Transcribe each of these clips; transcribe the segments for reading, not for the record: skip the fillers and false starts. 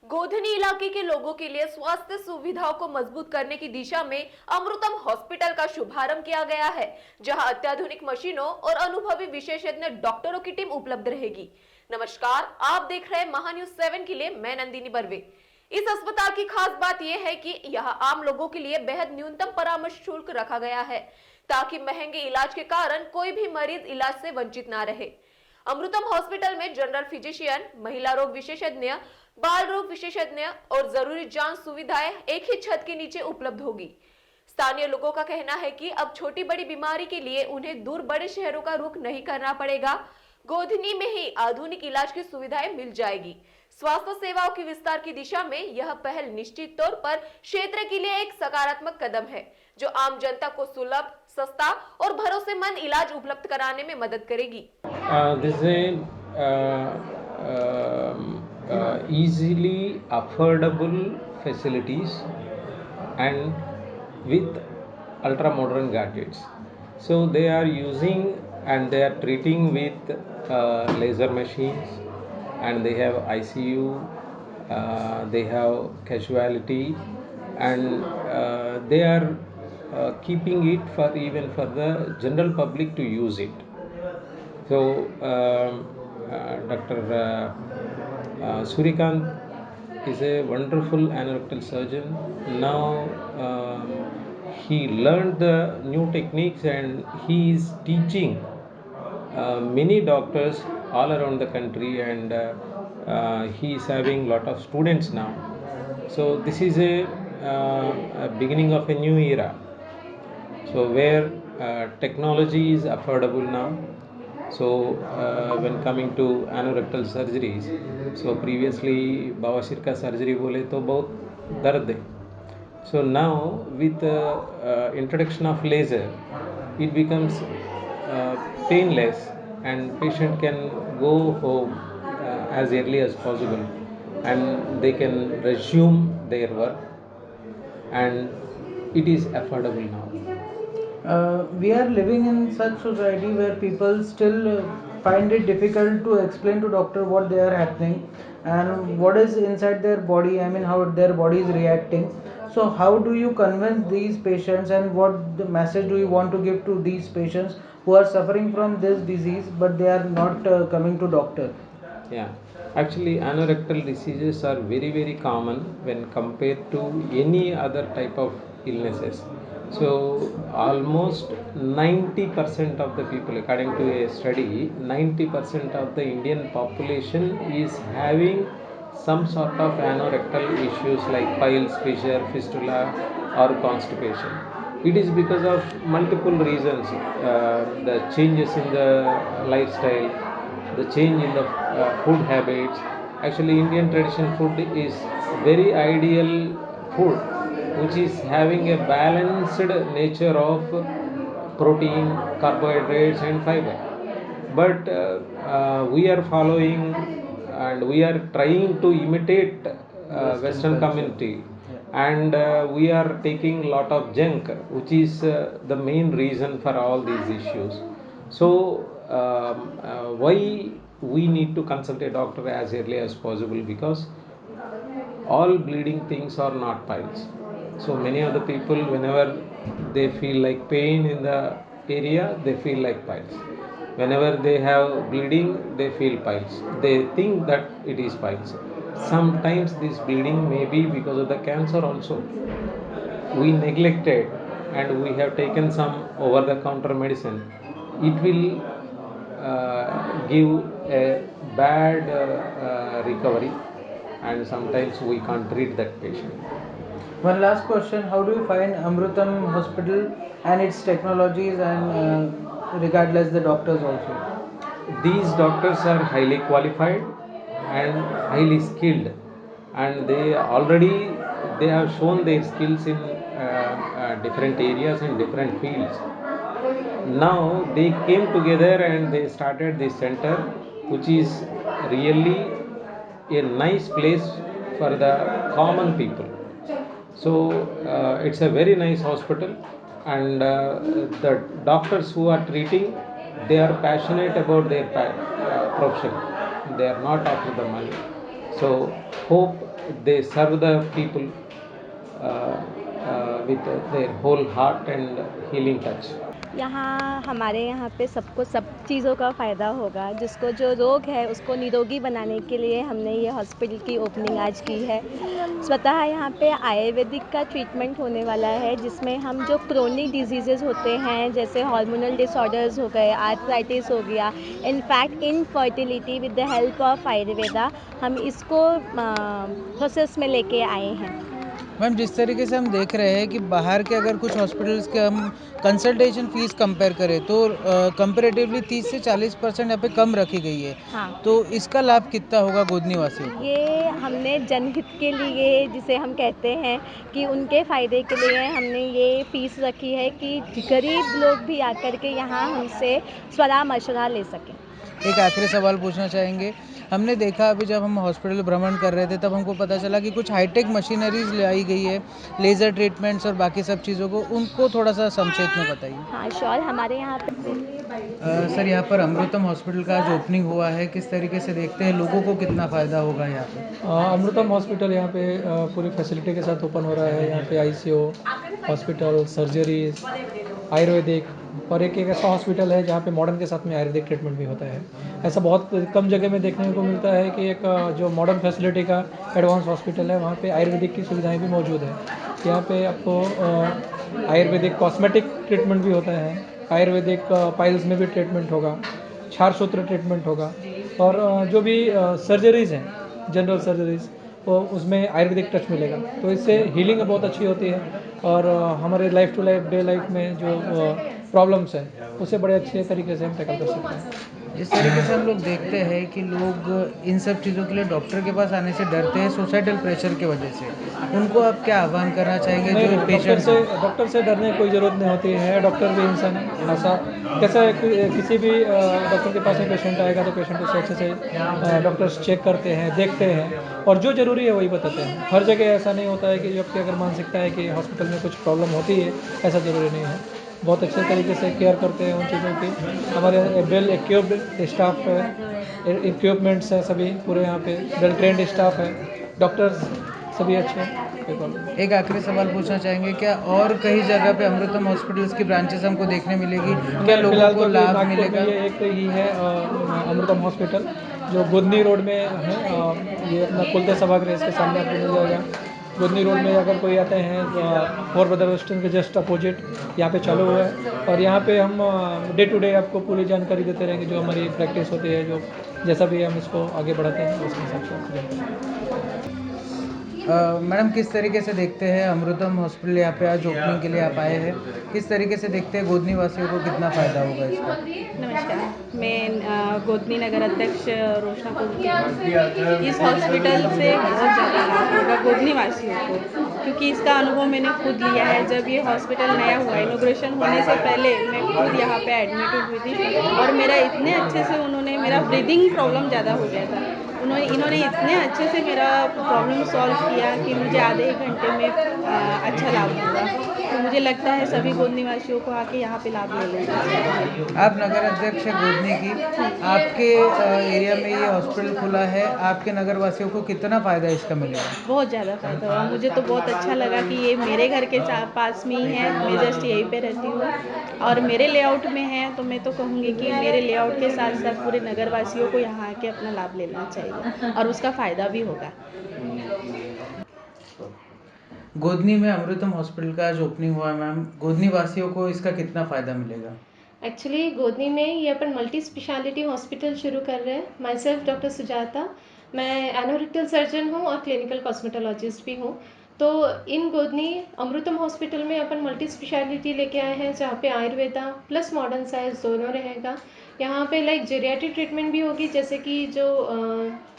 गोधनी इलाके के लोगों के लिए स्वास्थ्य सुविधाओं को मजबूत करने की दिशा में अमृतम हॉस्पिटल का शुभारंभ किया गया है, जहां अत्याधुनिक मशीनों और अनुभवी विशेषज्ञ डॉक्टरों की टीम उपलब्ध रहेगी। नमस्कार, आप देख रहे हैं महान्यूज 7 के लिए मैं नंदिनी बर्वे। इस अस्पताल की खास बात यह है कि यह आम लोगों के लिए बेहद न्यूनतम परामर्श शुल्क रखा गया है, ताकि महंगे इलाज के कारण कोई भी मरीज इलाज से वंचित ना रहे। अमृतम हॉस्पिटल में जनरल फिजिशियन, महिला रोग विशेषज्ञ, बाल रोग विशेषज्ञ और जरूरी जांच सुविधाएं एक ही छत के नीचे उपलब्ध होगी। स्थानीय लोगों का कहना है कि अब छोटी बड़ी बीमारी के लिए उन्हें दूर बड़े शहरों का रुख नहीं करना पड़ेगा। गोधनी में ही आधुनिक इलाज की सुविधाएं मिल जाएगी। स्वास्थ्य सेवाओं की विस्तार की दिशा में यह पहल निश्चित तौर पर क्षेत्र के लिए एक सकारात्मक कदम है, जो आम जनता को सुलभ, सस्ता और भरोसेमंद इलाज उपलब्ध कराने में मदद करेगी। This is easily affordable facilities and with ultra modern gadgets. So they are using and they are treating with laser machines, and they have ICU, they have casualty, and they are keeping it for even for the general public to use it. So, Dr. Surikant is a wonderful anorectal surgeon. Now, he learned the new techniques and he is teaching many doctors all around the country, and he is having lot of students now. So, this is a beginning of a new era. So, where technology is affordable now. So, when coming to anorectal surgeries, so previously bawasir का surgery बोले तो बहुत दर्द है. So now with introduction of laser, it becomes painless, and patient can go home as early as possible, and they can resume their work, and it is affordable now. We are living in such society where people still find it difficult to explain to doctor what they are happening and what is inside their body. I mean, how their body is reacting. So how do you convince these patients, and what the message do you want to give to these patients who are suffering from this disease but they are not coming to doctor? Yeah, actually anorectal diseases are very very common when compared to any other type of illnesses. So almost 90% of the people, according to a study, 90% of the Indian population is having some sort of anorectal issues like piles, fissure, fistula, or constipation. It is because of multiple reasons, the changes in the lifestyle, the change in the food habits. Actually, Indian tradition food is very ideal food, which is having a balanced nature of protein, carbohydrates, and fiber. But we are following and we are trying to imitate Western community, and we are taking lot of junk, which is the main reason for all these issues. So, why we need to consult a doctor as early as possible? Because all bleeding things are not piles. So many of the people, whenever they feel like pain in the area, they feel like piles. Whenever they have bleeding, they feel piles. They think that it is piles. Sometimes this bleeding may be because of the cancer also. We neglected and we have taken some over the counter medicine. It will give a bad recovery, and sometimes we can't treat that patient. One last question: how do you find Amrutam Hospital and its technologies, and regardless the doctors also? These doctors are highly qualified and highly skilled, and they have shown their skills in different areas and different fields. Now they came together and they started this center, which is really a nice place for the common people. So it's a very nice hospital, and the doctors who are treating, they are passionate about their profession. They are not after the money. So hope they serve the people with their whole heart and healing touch. यहाँ हमारे यहाँ पे सबको सब चीज़ों का फ़ायदा होगा। जिसको जो रोग है उसको निरोगी बनाने के लिए हमने ये हॉस्पिटल की ओपनिंग आज की है। स्वतः यहाँ पे आयुर्वेदिक का ट्रीटमेंट होने वाला है, जिसमें हम जो क्रोनिक डिजीज़ेज़ होते हैं जैसे हार्मोनल डिसऑर्डर्स हो गए, आर्थराइटिस हो गया, in fact infertility, with the help of Ayurveda हम इसको प्रोसेस में लेके आए हैं। मैम, जिस तरीके से हम देख रहे हैं कि बाहर के अगर कुछ हॉस्पिटल्स के हम कंसल्टेशन फ़ीस कंपेयर करें तो कंपैरेटिवली 30 से 40% यहाँ पे कम रखी गई है। हाँ, तो इसका लाभ कितना होगा गोदनी वासियों को? ये हमने जनहित के लिए, जिसे हम कहते हैं कि उनके फ़ायदे के लिए हमने ये फ़ीस रखी है कि गरीब लोग भी आकर के यहाँ हमसे सलाह मशवरा ले सकें। एक आखिरी सवाल पूछना चाहेंगे। हमने देखा अभी जब हम हॉस्पिटल भ्रमण कर रहे थे तब हमको पता चला कि कुछ हाईटेक मशीनरीज लाई गई है, लेज़र ट्रीटमेंट्स और बाकी सब चीज़ों को, उनको थोड़ा सा संक्षेप में बताइए। हाँ, श्योर। हमारे यहाँ पे सर, यहाँ पर अमृतम हॉस्पिटल का आज ओपनिंग हुआ है, किस तरीके से देखते हैं, लोगों को कितना फ़ायदा होगा यहाँ पे? अमृतम हॉस्पिटल यहाँ पे पूरी फैसिलिटी के साथ ओपन हो रहा है। यहाँ पे आईसीयू, हॉस्पिटल, सर्जरीज, आयुर्वेदिक और एक ऐसा हॉस्पिटल है जहाँ पे मॉडर्न के साथ में आयुर्वेदिक ट्रीटमेंट भी होता है। ऐसा बहुत कम जगह में देखने को मिलता है कि एक जो मॉडर्न फैसिलिटी का एडवांस हॉस्पिटल है वहाँ पे आयुर्वेदिक की सुविधाएँ भी मौजूद है। यहाँ पे आपको आयुर्वेदिक कॉस्मेटिक ट्रीटमेंट भी होता है, आयुर्वेदिक पाइल्स में भी ट्रीटमेंट होगा, क्षार सूत्र ट्रीटमेंट होगा और जो भी सर्जरीज़ हैं, जनरल सर्जरीज़, वो उसमें आयुर्वेदिक टच मिलेगा। तो इससे हीलिंग बहुत अच्छी होती है और हमारे life to life day life में जो प्रॉब्लम्स हैं उसे बड़े अच्छे तरीके से हम टैकल कर सकते हैं। जिस तरीके से हम लोग देखते हैं कि लोग इन सब चीज़ों के लिए डॉक्टर के पास आने से डरते हैं सोसाइटल प्रेशर की वजह से, उनको आप क्या आह्वान करना चाहेंगे नहीं, जो पेशेंट डॉक्टर से डरने की कोई ज़रूरत नहीं होती है। डॉक्टर भी इंसान है। ऐसा कैसा है कि किसी भी डॉक्टर के पास में पेशेंट आएगा तो पेशेंट उसे अच्छे से डॉक्टर्स चेक करते हैं, देखते हैं और जो ज़रूरी है वही बताते हैं। हर जगह ऐसा नहीं होता है कि जो आपकी अगर मानसिकता है कि हॉस्पिटल में कुछ प्रॉब्लम होती है, ऐसा ज़रूरी नहीं है। बहुत अच्छे तरीके से केयर करते हैं उन चीज़ों की। हमारे वेल इक्विप्ड स्टाफ है, इक्विपमेंट्स हैं सभी पूरे, यहाँ पे वेल ट्रेंड स्टाफ है, डॉक्टर्स सभी अच्छे हैं। कोई प्रॉब्लम नहीं। एक आखिरी सवाल पूछना चाहेंगे, क्या और कई जगह पे अमृतम हॉस्पिटल्स की ब्रांचेस हमको देखने मिलेगी? क्या लोगों फिलहाल को तो लाभ नागपुर मिलेगा? में ये एक ही है अमृतम हॉस्पिटल जो गोदनी रोड में है। ये अपना कुलते सभागृह के सामने आपको मिल जाएगा। गोदनी रोड में अगर कोई आते हैं तो फोर ब्रदर रेस्टोरेंट के जस्ट अपोजिट यहाँ पे चालू हुआ है और यहाँ पे हम डे टू डे आपको पूरी जानकारी देते रहेंगे। जो हमारी प्रैक्टिस होती है, जो जैसा भी हम इसको आगे बढ़ाते हैं उसके हिसाब से आपको जानकारी देंगे। मैडम, किस तरीके से देखते हैं अमृतम हॉस्पिटल यहाँ पे आज ओपनिंग के लिए आप आए हैं, किस तरीके से देखते हैं गोदनी वासियों को कितना फ़ायदा होगा इसका? नमस्कार, मैं गोदनी नगर अध्यक्ष रोशना बोलती। इस हॉस्पिटल से बहुत ज़्यादा लाभ होगा गोदनी वासियों को, क्योंकि इसका अनुभव मैंने खुद लिया है। जब ये हॉस्पिटल नया हुआ, इनॉग्रेशन होने से पहले मैं खुद यहाँ पे एडमिट हुई थी और मेरा इतने अच्छे से उन्होंने, मेरा ब्रीदिंग प्रॉब्लम ज़्यादा हो गया था, इन्होंने इतने अच्छे से मेरा प्रॉब्लम सॉल्व किया कि मुझे आधे एक घंटे में अच्छा लाभ हुआ। तो मुझे लगता है सभी गोदनी वासियों को आके यहाँ पे लाभ ले लेना चाहिए। आप नगर अध्यक्ष हैं गोदनी की, आपके एरिया में ये हॉस्पिटल खुला है, आपके नगर वासियों को कितना फ़ायदा इसका मिलेगा? बहुत ज़्यादा फ़ायदा हुआ। मुझे तो बहुत अच्छा लगा कि ये मेरे घर के पास में ही है, मैं जस्ट यहीं पे रहती हूँ और मेरे लेआउट में है। तो मैं तो कहूँगी कि मेरे लेआउट के साथ साथ पूरे नगर वासियों को यहाँ आके अपना लाभ लेना चाहिए और उसका फ़ायदा भी होगा। गोदनी में अमृतम हॉस्पिटल का आज ओपनिंग हुआ है मैम, गोदनी वासियों को इसका कितना फ़ायदा मिलेगा? एक्चुअली गोदनी में ये अपन मल्टी स्पेशलिटी हॉस्पिटल शुरू कर रहे हैं। माई सेल्फ डॉक्टर सुजाता, मैं एनोरेक्टल सर्जन हूँ और क्लिनिकल कॉस्मेटोलॉजिस्ट भी हूँ। तो इन गोदनी अमृतम हॉस्पिटल में अपन मल्टी स्पेशलिटी लेके आए हैं, जहाँ पे आयुर्वेदा प्लस मॉडर्न साइंस दोनों रहेगा। यहाँ पे लाइक जेरियाट्रिक ट्रीटमेंट भी होगी, जैसे कि जो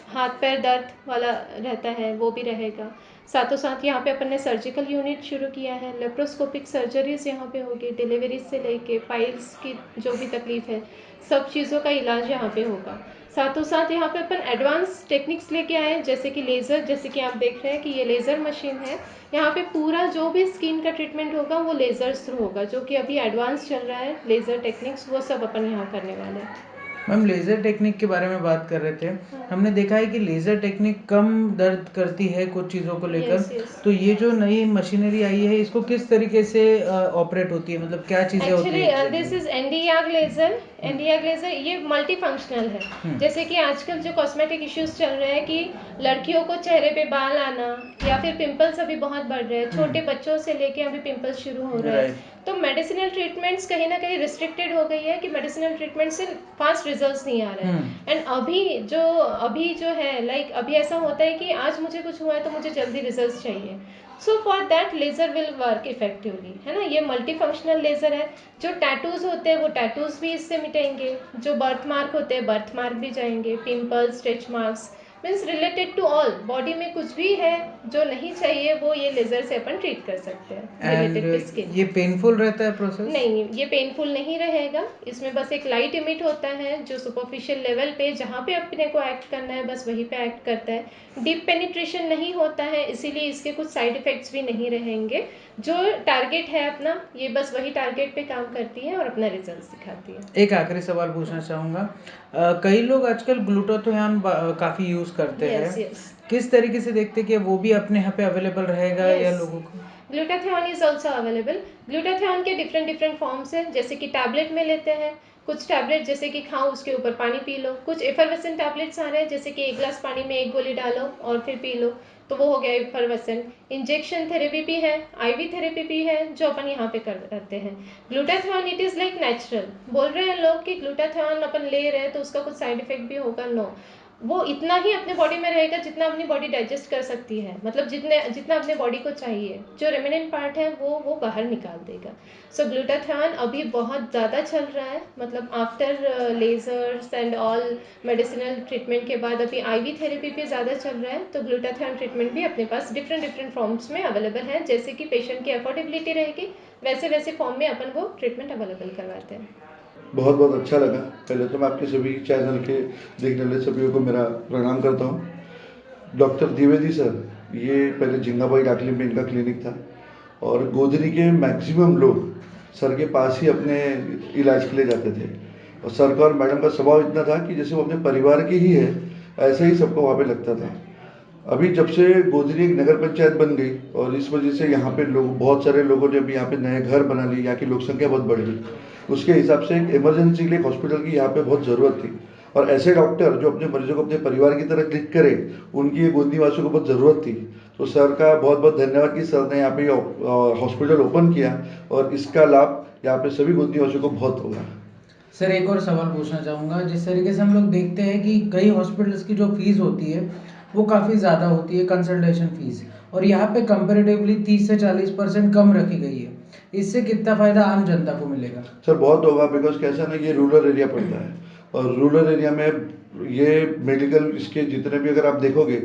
हाथ पैर दर्द वाला रहता है वो भी रहेगा। साथों साथ यहाँ पे अपन ने सर्जिकल यूनिट शुरू किया है, लेप्रोस्कोपिक सर्जरीज यहाँ पे होगी, डिलीवरी से लेके फाइल्स की जो भी तकलीफ है सब चीज़ों का इलाज यहाँ पे होगा। साथों साथ यहाँ पे अपन एडवांस टेक्निक्स लेके आए हैं, जैसे कि लेज़र, जैसे कि आप देख रहे हैं कि ये लेज़र मशीन है। यहाँ पे पूरा जो भी स्किन का ट्रीटमेंट होगा वो लेज़र थ्रू होगा, जो कि अभी एडवांस चल रहा है लेज़र टेक्निक्स, वो सब अपन यहाँ करने वाले हैं। मैम लेज़र टेक्निक के बारे में बात कर रहे थे। हमने देखा है कि लेज़र टेक्निक कम दर्द करती है कुछ चीज़ों को लेकर। Yes, yes. तो ये जो नई मशीनरी आई है इसको किस तरीके से ऑपरेट होती है, मतलब क्या चीज़ें होती एक्चुअली है this exactly? Is ND YAG laser. ND YAG laser ये मल्टी फंक्शनल है। जैसे कि आजकल जो कॉस्मेटिक इश्यूज चल रहे हैं कि लड़कियों को चेहरे पे बाल आना या फिर पिंपल्स अभी बहुत बढ़ रहे हैं, छोटे बच्चों से लेके अभी पिंपल्स शुरू हो रहे हैं। Right. तो मेडिसिनल ट्रीटमेंट्स कहीं ना कहीं रिस्ट्रिक्टेड हो गई है कि मेडिसिनल ट्रीटमेंट से फास्ट रिजल्ट्स नहीं आ रहे हैं। एंड अभी जो है लाइक अभी ऐसा होता है कि आज मुझे कुछ हुआ है तो मुझे जल्दी रिजल्ट्स चाहिए। So for that laser will work effectively, है ना। ये मल्टी फंक्शनल लेज़र है। जो टैटूज़ होते हैं वो टैटूज़ भी इससे मिटेंगे, जो बर्थ मार्क होते हैं बर्थ मार्क भी जाएंगे, pimples, stretch marks, means related to all body में कुछ भी है जो नहीं चाहिए वो ये लेज़र से अपन ट्रीट कर सकते हैं रिलेटेड टू एंड स्किन। ये पेनफुल रहता है प्रोसेस? नहीं, ये पेनफुल नहीं रहेगा। इसमें बस एक लाइट इमिट होता है जो सुपरफिशियल लेवल पे जहाँ पे अपने को एक्ट करना है बस वहीं पे एक्ट करता है। डीप पेनिट्रेशन नहीं होता है, इसीलिए इसके कुछ साइड इफ़ेक्ट्स भी नहीं रहेंगे। जो टारगेट है अपना ये बस वही टारगेट पे काम करती है और अपना रिजल्ट दिखाती है। एक आखिरी सवाल पूछना चाहूँगा। कई लोग आजकल ग्लूटाथियोन काफ़ी यूज़ करते हैं। Yes, yes. किस तरीके से देखते हैं कि वो भी अपने यहाँ पे अवेलेबल रहेगा या Yes. लोगों को? Glutathione is also available. Glutathione के डिफरेंट फॉर्म्स हैं, जैसे कि टैबलेट में लेते हैं। कुछ टैबलेट जैसे कि खाओ उसके ऊपर पानी पी लो। कुछ एफरवेसेंट टैबलेट्स आ रहे हैं जैसे कि एक गिलास पानी में एक गोली डालो और फिर पी लो, तो वो हो गया एफरवेसेंट। इंजेक्शन थेरेपी भी है, आईवी थेरेपी भी है जो अपन यहाँ पे करते हैं। Glutathione it is like natural. बोल रहे हैं लोग कि ग्लूटाथियोन अपन ले रहे हैं तो उसका कुछ साइड इफेक्ट भी होगा, नो। वो इतना ही अपने बॉडी में रहेगा जितना अपनी बॉडी डाइजेस्ट कर सकती है, मतलब जितना अपने बॉडी को चाहिए। जो रेमिनेंट पार्ट है वो बाहर निकाल देगा। सो ग्लूटाथियोन अभी बहुत ज़्यादा चल रहा है, मतलब after lasers and all medicinal treatment के बाद अभी आईवी थेरेपी पे ज़्यादा चल रहा है। तो ग्लूटाथियोन ट्रीटमेंट भी अपने पास डिफरेंट फॉर्म्स में अवेलेबल है। जैसे कि पेशेंट की अफोर्डेबिलिटी रहेगी वैसे फॉर्म में अपन वो ट्रीटमेंट अवेलेबल करवाते हैं। बहुत बहुत अच्छा लगा। पहले तो मैं आपके सभी चैनल के देखने वाले सभी को मेरा प्रणाम करता हूँ। डॉक्टर द्विवेदी सर, ये पहले झिंगाबाई डाकली में इनका क्लिनिक था और गोधरी के मैक्सिमम लोग सर के पास ही अपने इलाज के लिए जाते थे। और सर का और मैडम का स्वभाव इतना था कि जैसे वो अपने परिवार के ही है, ऐसे ही सबको वहाँ पे लगता था। अभी जब से गोधरी एक नगर पंचायत बन गई और इस वजह से यहाँ पे लोग, बहुत सारे लोगों ने अभी यहाँ पे नए घर बना लिए, यहाँ की लोक संख्या बहुत बढ़ गई, उसके हिसाब से एक इमरजेंसी के लिए हॉस्पिटल की यहाँ पे बहुत ज़रूरत थी। और ऐसे डॉक्टर जो अपने मरीजों को अपने परिवार की तरह ट्रीट करे, उनकी ये गोधनी वासियों को बहुत ज़रूरत थी। तो सर का बहुत बहुत धन्यवाद कि सर ने यहाँ पे हॉस्पिटल ओपन किया और इसका लाभ यहाँ पे सभी गोधनी वासियों को बहुत होगा। सर एक और सवाल पूछना चाहूँगा। जिस तरीके से हम लोग देखते हैं कि कई हॉस्पिटल्स की जो फीस होती है वो काफ़ी ज़्यादा होती है, कंसल्टेशन फीस, और यहाँ पे कंपैरेटिवली 30 से 40% कम रखी गई है। इससे कितना फ़ायदा आम जनता को मिलेगा? सर बहुत होगा, बिकॉज कैसा ना ये रूरल एरिया पड़ता है और रूरल एरिया में ये मेडिकल इसके जितने भी अगर आप देखोगे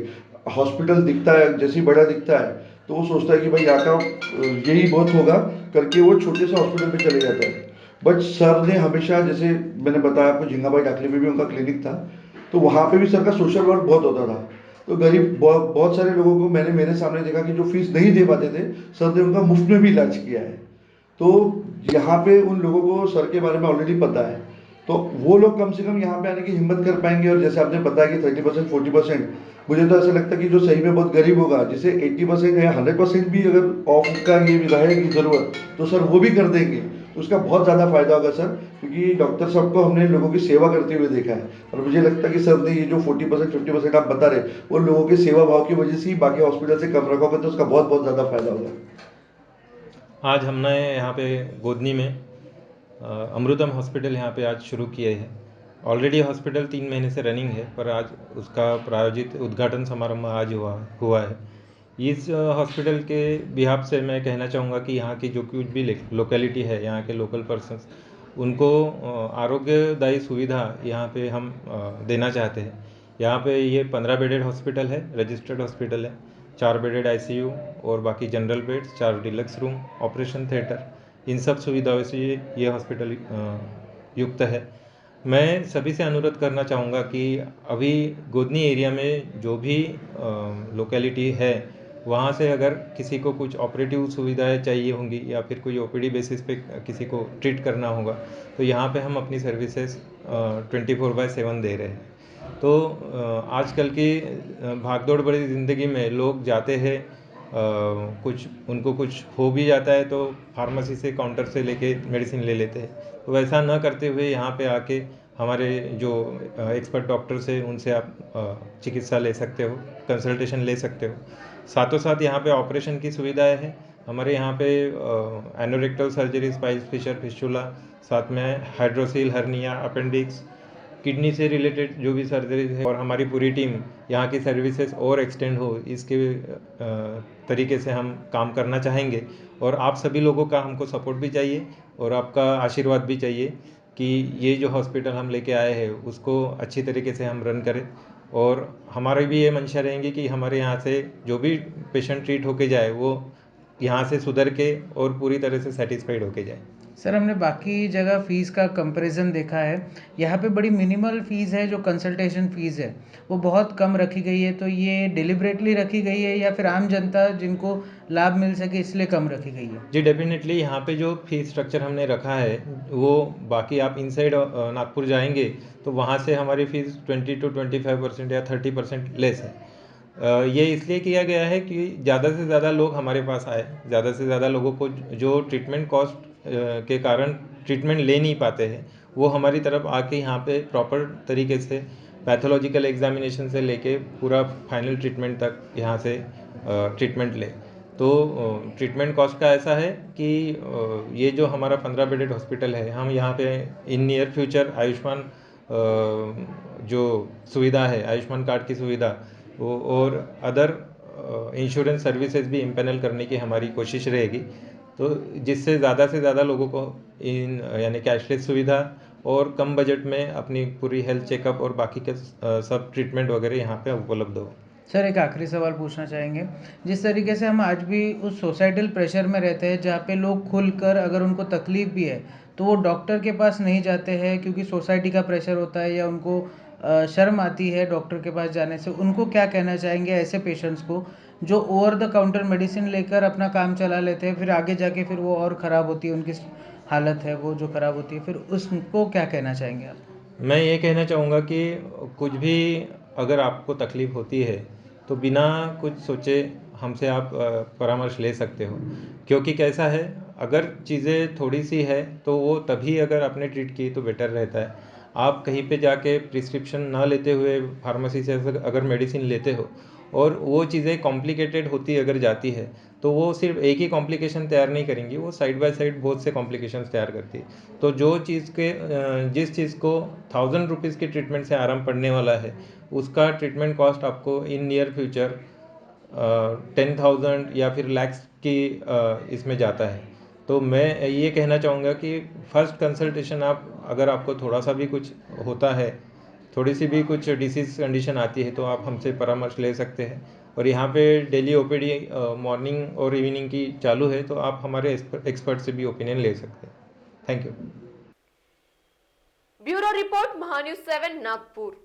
हॉस्पिटल दिखता है, जैसे ही बड़ा दिखता है तो वो सोचता है कि भाई यहाँ का यही बहुत होगा करके वो छोटे से हॉस्पिटल में चले जाता है। बट सर ने हमेशा, जैसे मैंने बताया आपको, झिंगाबाई डाकली में भी उनका क्लिनिक था, तो वहाँ पे भी सर का सोशल वर्क बहुत होता था। तो गरीब बहुत सारे लोगों को मैंने मेरे सामने देखा कि जो फीस नहीं दे पाते थे, सर ने उनका मुफ्त में भी इलाज किया है। तो यहाँ पे उन लोगों को सर के बारे में ऑलरेडी पता है, तो वो लोग कम से कम यहाँ पे आने की हिम्मत कर पाएंगे। और जैसे आपने बताया कि 30% 40%, मुझे तो ऐसा लगता है कि जो सही में बहुत गरीब होगा, जिसे 80% या 100% भी अगर ऑफ का ये रहेगी ज़रूरत, तो सर वो भी कर देंगे, तो उसका बहुत ज़्यादा फायदा होगा सर। क्योंकि डॉक्टर साहब को हमने लोगों की सेवा करते हुए देखा है और मुझे लगता है कि सर ने ये जो 40% 50% आप बता रहे, वो लोगों के सेवा भाव की वजह से ही बाकी हॉस्पिटल से कम रखा होगा, तो उसका बहुत बहुत ज़्यादा फायदा होगा। आज हमने यहाँ पे गोधनी में अमृतम हॉस्पिटल यहाँ पे आज शुरू किए हैं। ऑलरेडी हॉस्पिटल 3 महीने से रनिंग है, पर आज उसका प्रायोजित उद्घाटन समारोह आज हुआ है। इस हॉस्पिटल के बिहाफ से मैं कहना चाहूँगा कि यहाँ की जो कुछ भी लोकेलिटी है, यहाँ के लोकल पर्सन्स, उनको आरोग्यदायी सुविधा यहाँ पे हम देना चाहते हैं। यहाँ पे ये 15 बेडेड हॉस्पिटल है, रजिस्टर्ड हॉस्पिटल है। 4 बेडेड ICU और बाकी general beds, 4 deluxe room, operation theatre, इन सब सुविधाओं से ये हॉस्पिटल युक्त है। मैं सभी से अनुरोध करना चाहूँगा कि अभी गोधनी एरिया में जो भी लोकेलिटी है वहाँ से अगर किसी को कुछ ऑपरेटिव सुविधाएं चाहिए होंगी या फिर कोई ओपीडी बेसिस पे किसी को ट्रीट करना होगा तो यहाँ पे हम अपनी सर्विसेज 24/7 दे रहे हैं। तो आजकल की भागदौड़ भरी ज़िंदगी में लोग जाते हैं, उनको कुछ हो भी जाता है तो फार्मेसी से काउंटर से लेके मेडिसिन ले लेते हैं। तो वैसा न करते हुए यहाँ पे आके हमारे जो एक्सपर्ट डॉक्टर्स हैं उनसे आप चिकित्सा ले सकते हो, कंसल्टेशन ले सकते हो। साथों साथ यहाँ पे ऑपरेशन की सुविधाएं हैं। हमारे यहाँ पे anorectal surgery, spice fissure, fistula, साथ में हाइड्रोसील, हर्निया, अपेंडिक्स, किडनी से रिलेटेड जो भी सर्जरीज है, और हमारी पूरी टीम यहाँ की सर्विसेज और एक्सटेंड हो इसके तरीके से हम काम करना चाहेंगे। और आप सभी लोगों का हमको सपोर्ट भी चाहिए और आपका आशीर्वाद भी चाहिए कि ये जो हॉस्पिटल हम लेके आए हैं उसको अच्छी तरीके से हम रन करें। और हमारी भी ये मंशा रहेंगी कि हमारे यहाँ से जो भी पेशेंट ट्रीट होके जाए वो यहाँ से सुधर के और पूरी तरह से सेटिस्फाइड होके जाए। सर, हमने बाकी जगह फ़ीस का कंपैरिजन देखा है, यहाँ पे बड़ी मिनिमल फ़ीस है। जो कंसल्टेशन फ़ीस है वो बहुत कम रखी गई है, तो ये डिलिबरेटली रखी गई है या फिर आम जनता जिनको लाभ मिल सके इसलिए कम रखी गई है? जी डेफिनेटली यहाँ पे जो फीस स्ट्रक्चर हमने रखा है वो बाकी आप इनसाइड नागपुर जाएंगे तो वहाँ से हमारी फ़ीस 20 to 25% या 30% लेस है। ये इसलिए किया गया है कि ज़्यादा से ज़्यादा लोग हमारे पास आए, ज़्यादा से ज़्यादा लोगों को जो ट्रीटमेंट कॉस्ट के कारण ट्रीटमेंट ले नहीं पाते हैं वो हमारी तरफ आके यहाँ पे प्रॉपर तरीके से पैथोलॉजिकल एग्जामिनेशन से लेके पूरा फाइनल ट्रीटमेंट तक यहाँ से ट्रीटमेंट ले। तो ट्रीटमेंट कॉस्ट का ऐसा है कि ये जो हमारा 15 बेडेड हॉस्पिटल है, हम यहाँ पे इन नियर फ्यूचर आयुष्मान जो सुविधा है, आयुष्मान कार्ड की सुविधा वो और अदर इंश्योरेंस सर्विसेज भी इम्पेनल करने की हमारी कोशिश रहेगी। तो जिससे ज़्यादा से ज़्यादा लोगों को इन यानी कैशलेस सुविधा और कम बजट में अपनी पूरी हेल्थ चेकअप और बाकी के सब ट्रीटमेंट वगैरह यहाँ पे उपलब्ध हो। सर, एक आखिरी सवाल पूछना चाहेंगे। जिस तरीके से हम आज भी उस सोसाइटल प्रेशर में रहते हैं जहाँ पे लोग खुलकर अगर उनको तकलीफ भी है तो वो डॉक्टर के पास नहीं जाते हैं क्योंकि सोसाइटी का प्रेशर होता है या उनको शर्म आती है डॉक्टर के पास जाने से, उनको क्या कहना चाहेंगे ऐसे पेशेंट्स को जो ओवर द काउंटर मेडिसिन लेकर अपना काम चला लेते हैं, फिर आगे जाके फिर वो और ख़राब होती है, उनकी हालत है वो जो ख़राब होती है, फिर उसको क्या कहना चाहेंगे आप? मैं ये कहना चाहूँगा कि कुछ भी अगर आपको तकलीफ़ होती है तो बिना कुछ सोचे हमसे आप परामर्श ले सकते हो। क्योंकि कैसा है, अगर चीज़ें थोड़ी सी है तो वो तभी अगर आपने ट्रीट की तो बेटर रहता है। आप कहीं पे जाके प्रिस्क्रिप्शन ना लेते हुए फार्मेसी से अगर मेडिसिन लेते हो और वो चीज़ें कॉम्प्लिकेटेड होती अगर जाती है तो वो सिर्फ एक ही कॉम्प्लिकेशन तैयार नहीं करेंगी, वो साइड बाय साइड बहुत से कॉम्प्लिकेशंस तैयार करती है। तो जो चीज़ के जिस चीज़ को 1000 रुपीज़ के ट्रीटमेंट से आराम पड़ने वाला है उसका ट्रीटमेंट कॉस्ट आपको इन नियर फ्यूचर 10,000 या फिर लैक्स की इसमें जाता है। तो मैं ये कहना चाहूँगा कि फर्स्ट कंसल्टेशन आप अगर आपको थोड़ा सा भी कुछ होता है, थोड़ी सी भी कुछ डिसीज़ कंडीशन आती है तो आप हमसे परामर्श ले सकते हैं। और यहाँ पे डेली ओपीडी मॉर्निंग और इवनिंग की चालू है तो आप हमारे एक्सपर्ट से भी ओपिनियन ले सकते हैं। Thank you. Bureau report, Maha News 7 Nagpur.